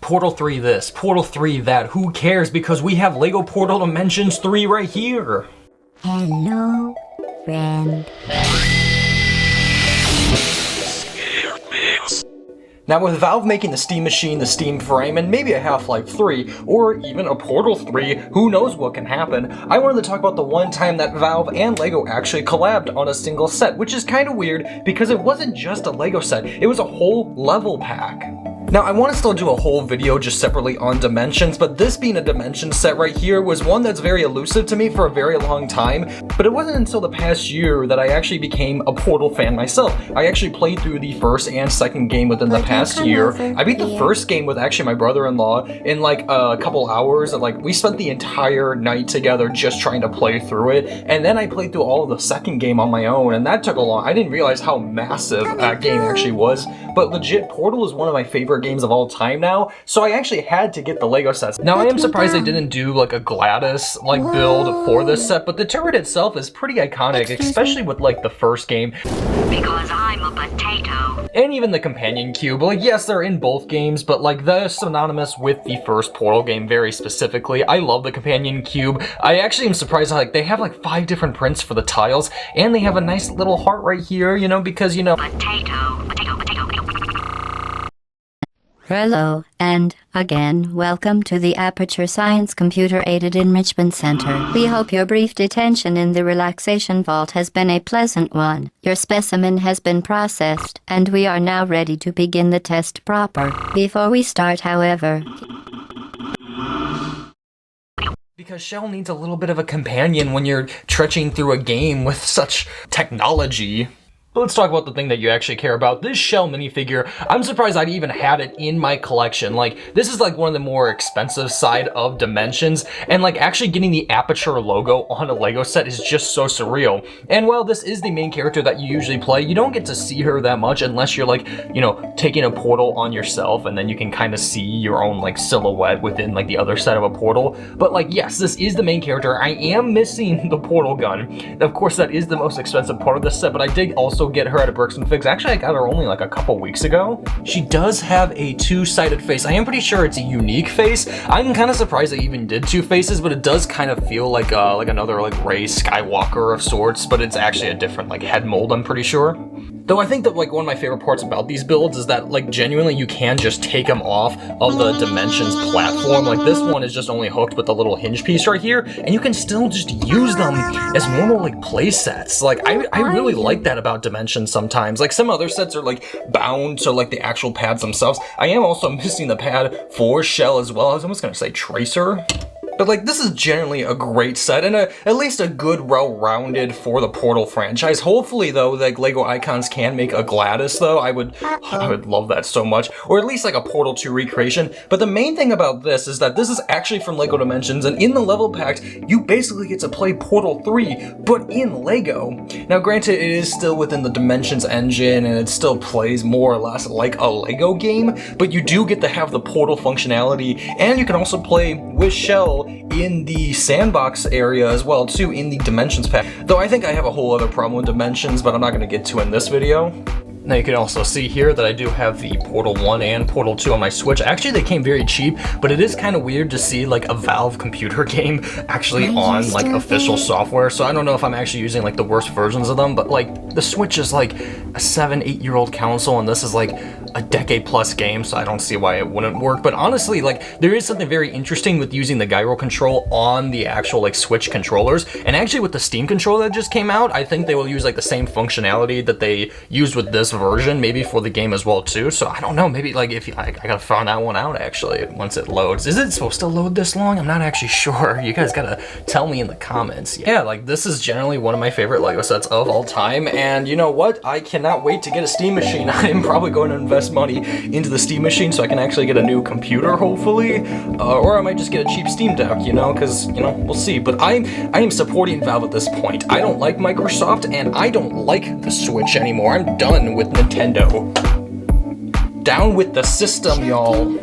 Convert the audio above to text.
Portal 3 this, Portal 3 that, who cares, because we have LEGO Portal Dimensions 3 right here. Hello, friend. Now with Valve making the Steam Machine, the Steam Frame, and maybe a Half-Life 3, or even a Portal 3, who knows what can happen, I wanted to talk about the one time that Valve and LEGO actually collabed on a single set, which is kind of weird because it wasn't just a LEGO set, it was a whole level pack. Now, I want to still do a whole video just separately on Dimensions, but this being a Dimensions set right here was one that's very elusive to me for a very long time, but it wasn't until the past year that I actually became a Portal fan myself. I actually played through the first and second game within the past year. I beat the first game with actually my brother-in-law in like a couple hours, and like we spent the entire night together just trying to play through it, and then I played through all of the second game on my own, and that took a long. I didn't realize how massive that game actually was, but legit, Portal is one of my favorite games of all time now, so I actually had to get the LEGO sets. Now I am surprised they didn't do like a GLaDOS like build for this set, but the turret itself is pretty iconic, especially with like the first game. Because I'm a potato. And even the companion cube, like yes, they're in both games, but like they're synonymous with the first Portal game very specifically. I love the companion cube. I actually am surprised like they have like 5 different prints for the tiles, and they have a nice little heart right here, you know, because you know. Potato. Hello, and again, welcome to the Aperture Science Computer Aided Enrichment Center. We hope your brief detention in the relaxation vault has been a pleasant one. Your specimen has been processed, and we are now ready to begin the test proper. Before we start, however, because Shell needs a little bit of a companion when you're trekking through a game with such technology. But let's talk about the thing that you actually care about. This Shell minifigure, I'm surprised I even had it in my collection. Like, this is like one of the more expensive side of Dimensions, and like actually getting the Aperture logo on a LEGO set is just so surreal. And while this is the main character that you usually play, you don't get to see her that much unless you're like, you know, taking a portal on yourself, and then you can kind of see your own like silhouette within like the other side of a portal. But like, yes, this is the main character. I am missing the portal gun. Of course, that is the most expensive part of this set, but I did also get her at a Bricks and Figs. Actually, I got her only like a couple weeks ago. She does have a 2-sided face. I am pretty sure it's a unique face. I'm kind of surprised they even did 2 faces, but it does kind of feel like another like Rey Skywalker of sorts, but it's actually a different like head mold, I'm pretty sure. Though I think that like one of my favorite parts about these builds is that like genuinely you can just take them off of the Dimensions platform. Like this one is just only hooked with the little hinge piece right here, and you can still just use them as normal like play sets. Like I really like that about Dimensions sometimes. Like some other sets are like bound to like the actual pads themselves. I am also missing the pad for Shell as well. I was almost gonna say Tracer. But like, this is generally a great set, and at least a good, well-rounded for the Portal franchise. Hopefully, though, like LEGO Icons can make a GLaDOS, though. I would love that so much. Or at least like a Portal 2 recreation. But the main thing about this is that this is actually from LEGO Dimensions, and in the level packs, you basically get to play Portal 3, but in LEGO. Now, granted, it is still within the Dimensions engine, and it still plays more or less like a LEGO game, but you do get to have the Portal functionality, and you can also play with Shell in the sandbox area as well too in the Dimensions pack. Though I think I have a whole other problem with Dimensions, but I'm not going to get to in this video. Now you can also see here that I do have the Portal 1 and Portal 2 on my Switch. Actually, they came very cheap, but it is kind of weird to see like a Valve computer game actually on like official software. So I don't know if I'm actually using like the worst versions of them, but like the Switch is like a 7-8-year-old console, and this is like a decade plus game, so I don't see why it wouldn't work. But honestly, like there is something very interesting with using the gyro control on the actual like Switch controllers. And actually with the Steam controller that just came out, I think they will use like the same functionality that they used with this version maybe for the game as well too. So I don't know, maybe like if I gotta find that one out actually once it loads. Is it supposed to load this long? I'm not actually sure. You guys gotta tell me in the comments. Yeah, like this is generally one of my favorite LEGO sets of all time, and you know what? I cannot wait to get a Steam machine. I am probably going to invest money into the Steam machine so I can actually get a new computer hopefully, or I might just get a cheap Steam Deck, you know, because you know, we'll see. But I am supporting Valve at this point. I don't like Microsoft, and I don't like the Switch anymore. I'm done with Nintendo. Down with the system, y'all.